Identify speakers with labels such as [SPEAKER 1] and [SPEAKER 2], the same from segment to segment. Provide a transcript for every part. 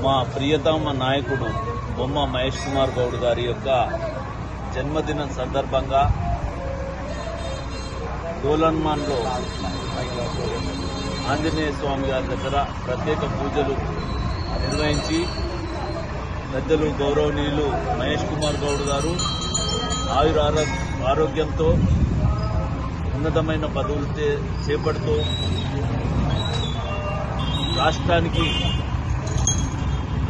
[SPEAKER 1] మా ప్రియతమ నాయకుడు బొమ్మ మహేష్ కుమార్ గౌడ్ గారి యొక్క జన్మదినం సందర్భంగా డోలన్మాన్లో ఆంజనేయ స్వామి గారి దగ్గర ప్రత్యేక పూజలు నిర్వహించి పెద్దలు గౌరవనీయులు మహేష్ కుమార్ గౌడ్ గారు ఆరోగ్యంతో ఉన్నతమైన పదవులు చేపడుతూ రాష్ట్రానికి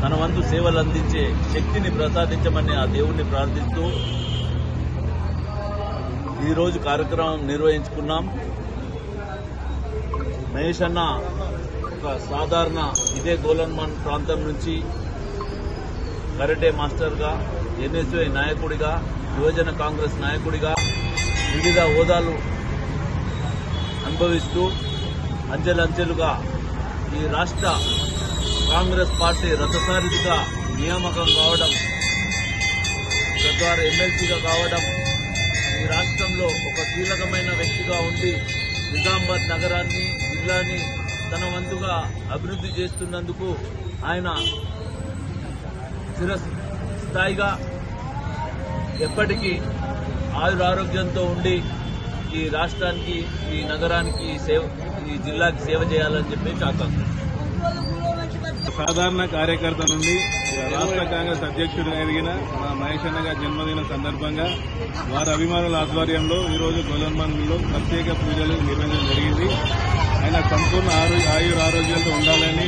[SPEAKER 1] తన వంతు సేవలు అందించే శక్తిని ప్రసాదించమని ఆ దేవుణ్ణి ప్రార్థిస్తూ ఈరోజు కార్యక్రమం నిర్వహించుకున్నాం. మహేష్ అన్న ఒక సాధారణ ఇదే గోలన్మాన్ ప్రాంతం నుంచి కరాటే మాస్టర్గా, ఎన్ఎస్ఐ నాయకుడిగా, యువజన కాంగ్రెస్ నాయకుడిగా వివిధ హోదాలు అనుభవిస్తూ అంచెలంచెలుగా ఈ రాష్ట్ర కాంగ్రెస్ పార్టీ రథసారథిగా నియామకం కావడం, తద్వారా ఎమ్మెల్సీగా కావడం, ఈ రాష్ట్రంలో ఒక కీలకమైన వ్యక్తిగా ఉండి నిజామాబాద్ నగరాన్ని, జిల్లాని తన వంతుగా అభివృద్ధి చేస్తున్నందుకు ఆయన చిరస్థాయిగా ఎప్పటికీ ఆరోగ్యంతో ఉండి ఈ రాష్ట్రానికి, ఈ నగరానికి, ఈ జిల్లాకి సేవ చేయాలని చెప్పి ఆకాంక్ష.
[SPEAKER 2] సాధారణ కార్యకర్త నుండి రాష్ట్ర కాంగ్రెస్ అధ్యక్షుడు ఎదిగిన మా మహేష్ అన్న గారి జన్మదిన సందర్భంగా వారి అభిమానుల ఆధ్వర్యంలో ఈరోజు గోలన్మాన్లో ప్రత్యేక పూజలు నిర్వహించడం జరిగింది. ఆయన సంపూర్ణ ఆరోగ్యాలతో ఉండాలని,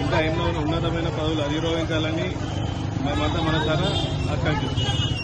[SPEAKER 2] ఇంకా ఎన్నో ఉన్నతమైన పదవులు అధిరోహించాలని మేమంతా మనసారా ఆకాంక్షిస్తున్నాం.